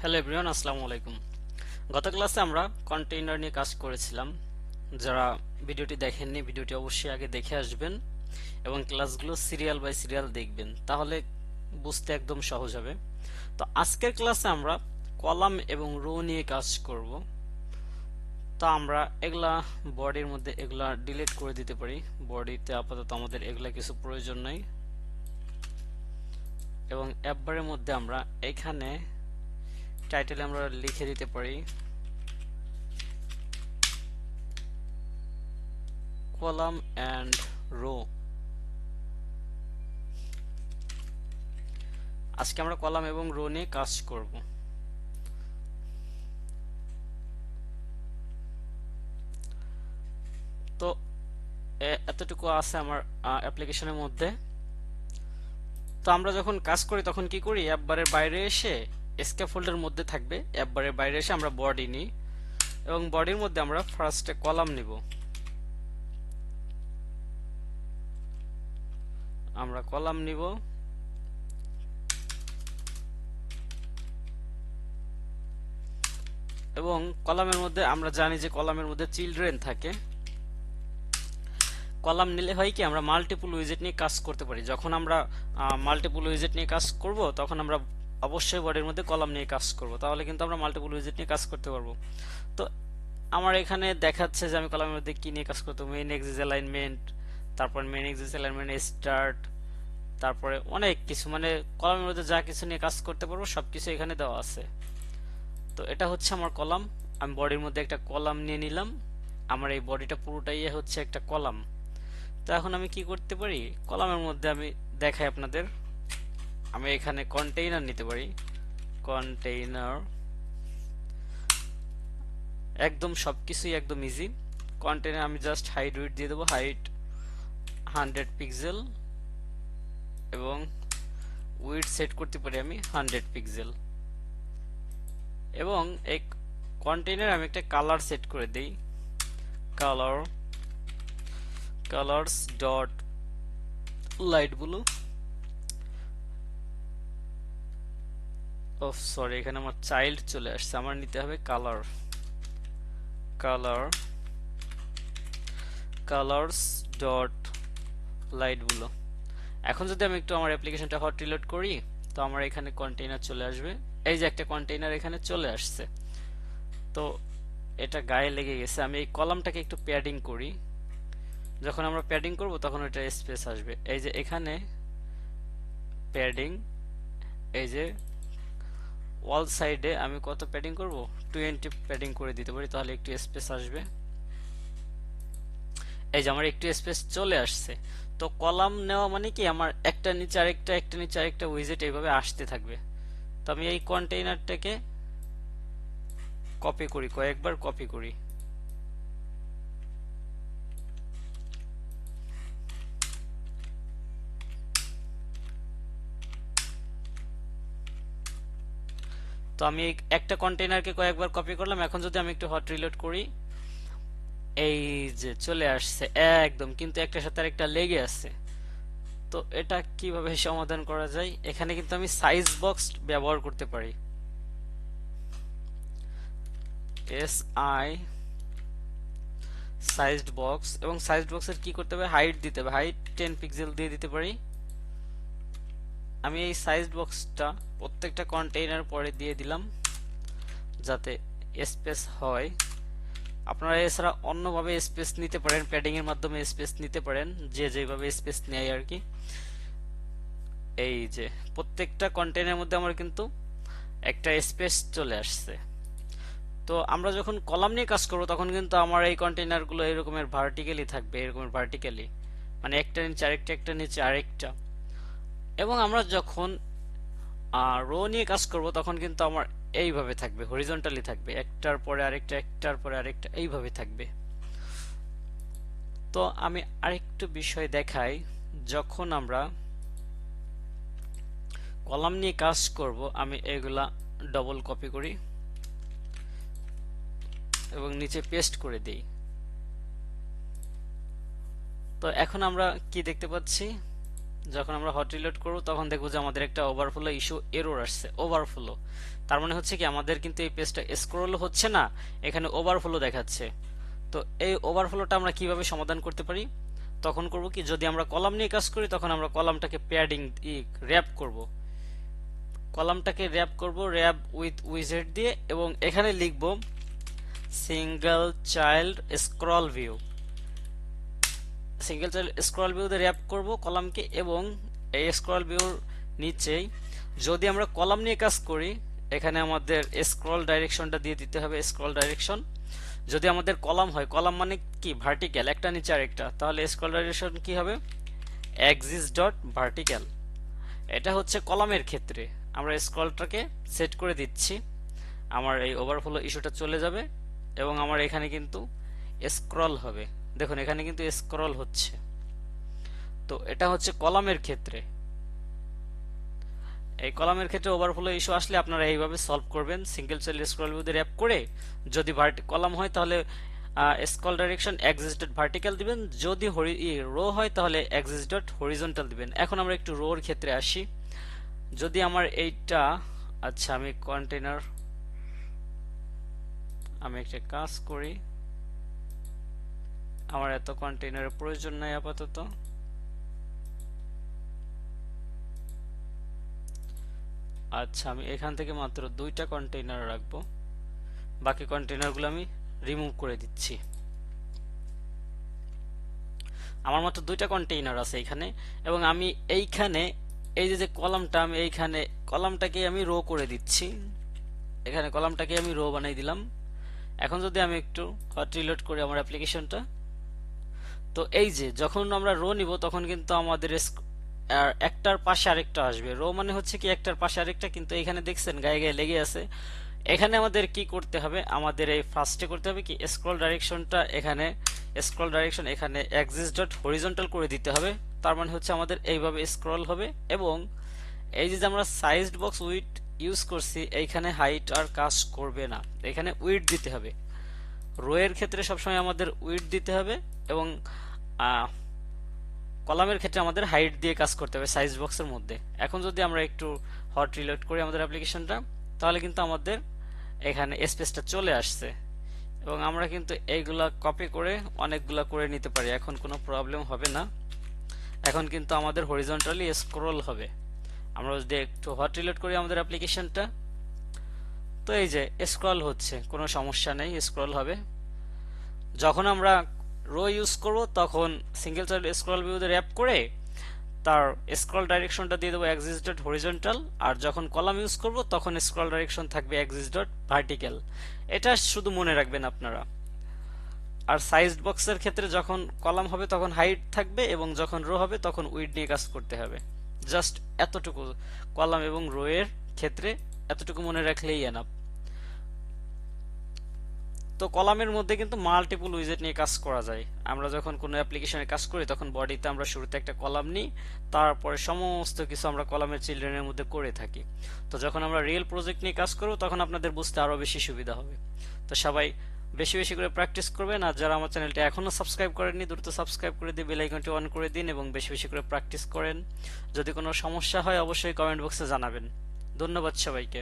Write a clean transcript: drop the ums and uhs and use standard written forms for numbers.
Hello everyone, আসসালামু আলাইকুম। গত ক্লাসে আমরা কন্টেইনার নিয়ে কাজ করেছিলাম। যারা ভিডিওটি দেখেননি, ভিডিওটি অবশ্যই আগে দেখে আসবেন এবং ক্লাসগুলো সিরিয়াল বাই সিরিয়াল দেখবেন, তাহলে বুঝতে একদম সহজ হবে। তো আজকের ক্লাসে আমরা কলাম এবং রো নিয়ে কাজ করব। তো আমরা এগুলা বডির মধ্যে এগুলা ডিলিট করে দিতে পারি। বডিতে আপাতত আমাদের এগুলা কিছু প্রয়োজন নাই। এবং অ্যাপবারের মধ্যে আমরা এখানে টাইটেলে আমরা লিখে দিতে পারি কলাম অ্যান্ড রো। আজকে আমরা কলাম এবং রো নিয়ে কাজ করব। তো এতটুকু আছে আমার অ্যাপ্লিকেশনের মধ্যে। তো আমরা যখন কাজ করি তখন কি করি, অ্যাপ বারের বাইরে এসে এসকেপ ফোল্ডারের মধ্যে থাকবে, অ্যাপ বারের বাইরে এসে আমরা বডি নিই এবং বডির মধ্যে আমরা ফার্স্টে কলাম নিব। আমরা কলাম নিব এবং কলামের মধ্যে আমরা জানি যে কলামের মধ্যে চিলড্রেন থাকে। কলাম নিলে হয় কি, আমরা মাল্টিপল উইজেট নিয়ে কাজ করতে পারি। যখন আমরা মাল্টিপল উইজেট নিয়ে কাজ করব তখন আমরা অবশ্যই বডির মধ্যে কলাম নিয়ে কাজ করব, তাহলে কিন্তু আমরা মাল্টিপল উইজেট নিয়ে কাজ করতে পারবো। তো আমার এখানে দেখাচ্ছে যে আমি কলামের মধ্যে কি নিয়ে কাজ করতে, মেইন এক্সিস অ্যালাইনমেন্ট, তারপর মেইন এক্সিস অ্যালাইনমেন্ট স্টার্ট, তারপরে অনেক কিছু, মানে কলামের মধ্যে যা কিছু নিয়ে কাজ করতে পারবো সবকিছু এখানে দেওয়া আছে। তো এটা হচ্ছে আমার কলাম। আমি বডির মধ্যে একটা কলাম নিয়ে নিলাম। আমার এই বডিটা পুরোটাই হচ্ছে একটা কলাম। তো এখন আমি কি করতে পারি, কলামের মধ্যে আমি দেখাই আপনাদের। আমি এখানে কন্টেইনার নিতে পারি। কন্টেইনার একদম সবকিছুই একদম ইজি। কন্টেইনার আমি জাস্ট হাইট উইডথ দিয়ে দেবো, হাইট 100 পিক্সেল এবং উইডথ সেট করতে পারি আমি 100 পিক্সেল। এবং এই কন্টেইনার আমি একটা কালার সেট করে দেই, কালার্স ডট লাইট ব্লু। ও সরি, এখানে আমার চাইল্ড চলে আসছে, আমার নিতে হবে কালার্স ডট লাইট ব্লু। এখন যদি আমি একটু আমার অ্যাপ্লিকেশনটা হট রিলোড করি তো আমার এখানে কন্টেইনার চলে আসবে। এই যে একটা কন্টেইনার এখানে চলে আসছে। তো এটা গায়ে লেগে গেছে। আমি এই কলামটাকে একটু প্যাডিং করি। যখন আমরা প্যাডিং করব তখন এটা স্পেস আসবে। এই যে এখানে প্যাডিং, এই যে ওয়াল সাইডে আমি কত প্যাডিং করব, 20 প্যাডিং করে দিতে পারি, তাহলে একটু স্পেস আসবে। এই যে আমার একটু স্পেস চলে আসছে। তো কলাম নেওয়া মানে কি, আমার একটা নিচে আরেকটা, একটা নিচে আরেকটা উইজেট এইভাবে আসতে থাকবে। তো আমি এই কন্টেইনারটাকে কপি করি, কয়েকবার কপি করি। তো আমি একটা কন্টেইনারকে কয়েকবার কপি করলাম। এখন যদি আমি একটু হট রিলোড করি, এই যে চলে আসছে একদম, কিন্তু একটার সাথে আরেকটা লেগে আছে। তো এটা কিভাবে সমাধান করা যায়, এখানে কিন্তু আমি সাইজ বক্স ব্যবহার করতে পারি। সাইজড বক্স, এবং সাইজড বক্সের কি করতে হবে, হাইট দিতে হবে, হাইট 10 পিক্সেল দিয়ে দিতে পারি। আমি এই সাইজড বক্সটা প্রত্যেকটা কন্টেইনার পরে দিয়ে দিলাম যাতে স্পেস হয়। আপনারা এছাড়া অন্যভাবে স্পেস নিতে পারেন, প্যাডিং এর মাধ্যমে স্পেস নিতে পারেন, যে যেভাবে স্পেস নেয় আর কি। এই যে প্রত্যেকটা কন্টেইনারের মধ্যে আমার কিন্তু একটা স্পেস চলে আসছে। তো আমরা যখন কলাম নিয়ে কাজ করব তখন কিন্তু আমার এই কন্টেইনারগুলো এরকমের ভার্টিক্যালি থাকবে, এরকমের ভার্টিক্যালি, মানে একটা নিচে আরেকটা, একটা নিচে আরেকটা। এবং আমরা যখন রো নিয়ে কাজ করব তখন কিন্তু আমার এইভাবে থাকবে, হরিজন্টালি থাকবে, একটার পরে আরেকটা, একটার পরে আরেকটা, এইভাবে থাকবে। তো আমি আরেকটু বিষয় দেখাই। যখন আমরা কলাম নিয়ে কাজ করব আমি এগুলা ডবল কপি করি এবং নিচে পেস্ট করে দেই। তো এখন আমরা কি দেখতে পাচ্ছি, যখন আমরা হট রিলোড করব তখন দেখব যে আমাদের একটা ওভারফ্লো ইস্যু এরর আসছে, ওভারফ্লো। তার মানে হচ্ছে কি আমাদের কিন্তু এই পেজটা স্ক্রল হচ্ছে না, এখানে ওভারফ্লো দেখাচ্ছে। তো এই ওভারফ্লোটা আমরা কিভাবে সমাধান করতে পারি? তখন করব কি, যদি আমরা কলাম নিয়ে কাজ করি তখন আমরা কলামটাকে প্যাডিং র্যাপ করব, কলামটাকে র্যাপ করব র্যাপ উইথ উইজেট দিয়ে, এবং এখানে লিখব single child scroll view, single child scroll view দিয়ে র্যাপ করব কলামকে। এবং এই স্ক্রল ভিউর নিচেই যদি আমরা কলাম নিয়ে কাজ করি, এখানে আমাদের স্ক্রল ডাইরেকশনটা দিয়ে দিতে হবে, স্ক্রল ডাইরেকশন। যদি আমাদের কলাম হয়, কলাম মানে কি ভার্টিক্যাল, একটা নিচে আরেকটা, তাহলে স্ক্রল ডাইরেকশন কি হবে, এক্সিস ডট ভার্টিক্যাল। এটা হচ্ছে কলামের ক্ষেত্রে। আমরা স্ক্রলটাকে সেট করে দিচ্ছি, আমার এই ওভারফ্লো ইস্যুটা চলে যাবে এবং আমার এখানে কিন্তু স্ক্রল হবে। দেখুন এখানে কিন্তু স্ক্রল হচ্ছে। তো এটা হচ্ছে কলামের ক্ষেত্রে। এই কলামের ক্ষেত্রে ওভারফ্লো ইস্যু আসলে আপনারা এইভাবে সলভ করবেন, সিঙ্গেল চাইল্ড স্ক্রল ভিউ দিয়ে র্যাপ করে। যদি কলাম হয় তাহলে scroll direction axis dot vertical দিবেন, যদি রো হয় তাহলে এক্সিস ডট হরিজন্টাল দিবেন। এখন আমরা একটু রোর ক্ষেত্রে আসি। যদি আমার এইটা, আচ্ছা আমি কন্টেনার, আমি একটা কাজ করি, আমার এত কন্টেনারের প্রয়োজন নাই আপাতত। আচ্ছা আমি এখান থেকে মাত্র 2টা কন্টেইনার রাখবো, বাকি কন্টেইনারগুলো আমি রিমুভ করে দিচ্ছি। আমার মাত্র 2টা কন্টেইনার আছে এখানে, এবং আমি এইখানে এই যে কলামটা, আমি এইখানে কলামটাকে আমি রো করে দিচ্ছি, এখানে কলামটাকে আমি রো বানাই দিলাম। এখন যদি আমি একটু হট রিলোড করি আমার অ্যাপ্লিকেশনটা, তো এই যে যখন আমরা রো নিব তখন কিন্তু আমাদের আর একটার পাশে আরেকটা আসবে। রো মানে হচ্ছে কি একটার পাশে আরেকটা, কিন্তু এখানে দেখছেন গায়ে গায়ে লেগে আছে। এখানে আমাদের কি করতে হবে, আমাদের এই ফার্স্টে করতে হবে কি, স্ক্রল ডাইরেকশনটা এখানে, স্ক্রল ডাইরেকশন এখানে এক্সিস ডট হরিজন্টাল করে দিতে হবে। তার মানে হচ্ছে আমাদের এইভাবে স্ক্রল হবে। এবং এই যে আমরা সাইজড বক্স উইডথ ইউজ করছি, এইখানে হাইট আর কাজ করবে না, এখানে উইডথ দিতে হবে। রো এর ক্ষেত্রে সবসময় আমাদের উইডথ দিতে হবে, এবং কলামের ক্ষেত্রে আমাদের হাইট দিয়ে কাজ করতে হবে সাইজ বক্সের মধ্যে। এখন যদি আমরা একটু হট রিলোড করি আমাদের অ্যাপ্লিকেশনটা, তাহলে কিন্তু আমাদের এখানে স্পেসটা চলে আসছে, এবং আমরা কিন্তু এইগুলা কপি করে অনেকগুলা করে নিতে পারি, এখন কোনো প্রবলেম হবে না। এখন কিন্তু আমাদের হরিজন্টালি স্ক্রল হবে। আমরা যদি একটু হট রিলোড করি আমাদের অ্যাপ্লিকেশনটা, তো এই যে স্ক্রল হচ্ছে, কোনো সমস্যা নেই, স্ক্রল হবে। যখন আমরা রো ইউজ করব তখন সিঙ্গেল চাইল্ড স্ক্রল ভিউ দিয়ে র্যাপ করে তার স্ক্রল ডাইরেকশনটা দিয়ে দেবো এক্সিস ডট হরিজন্টাল, আর যখন কলাম ইউজ করব তখন স্ক্রল ডাইরেকশন থাকবে এক্সিস ডট ভার্টিক্যাল। এটা শুধু মনে রাখবেন আপনারা। আর সাইজড বক্সের ক্ষেত্রে যখন কলাম হবে তখন হাইট থাকবে, এবং যখন রো হবে তখন উইডথ নিয়ে কাজ করতে হবে। জাস্ট এতটুকু, কলাম এবং রো এর ক্ষেত্রে এতটুকু মনে রাখলেই এনাফ। তো কলামের মধ্যে কিন্তু মাল্টিপল উইজেট নিয়ে কাজ করা যায়। আমরা যখন কোনো অ্যাপ্লিকেশনে কাজ করি তখন বডিতে আমরা শুরুতে একটা কলাম নিই, তারপরে সমস্ত কিছু আমরা কলামের চিলড্রেনের মধ্যে করে থাকি। তো যখন আমরা রিয়েল প্রজেক্ট নিয়ে কাজ করব তখন আপনাদের বুঝতে আরো বেশি সুবিধা হবে। তো সবাই বেশি বেশি করে প্র্যাকটিস করবেন, আর যারা আমার চ্যানেলটি এখনো সাবস্ক্রাইব করেননি দ্রুত সাবস্ক্রাইব করে দিয়ে বেল আইকনটি অন করে দিন, এবং বেশি বেশি করে প্র্যাকটিস করেন। যদি কোনো সমস্যা হয় অবশ্যই কমেন্ট বক্সে জানাবেন। ধন্যবাদ সবাইকে।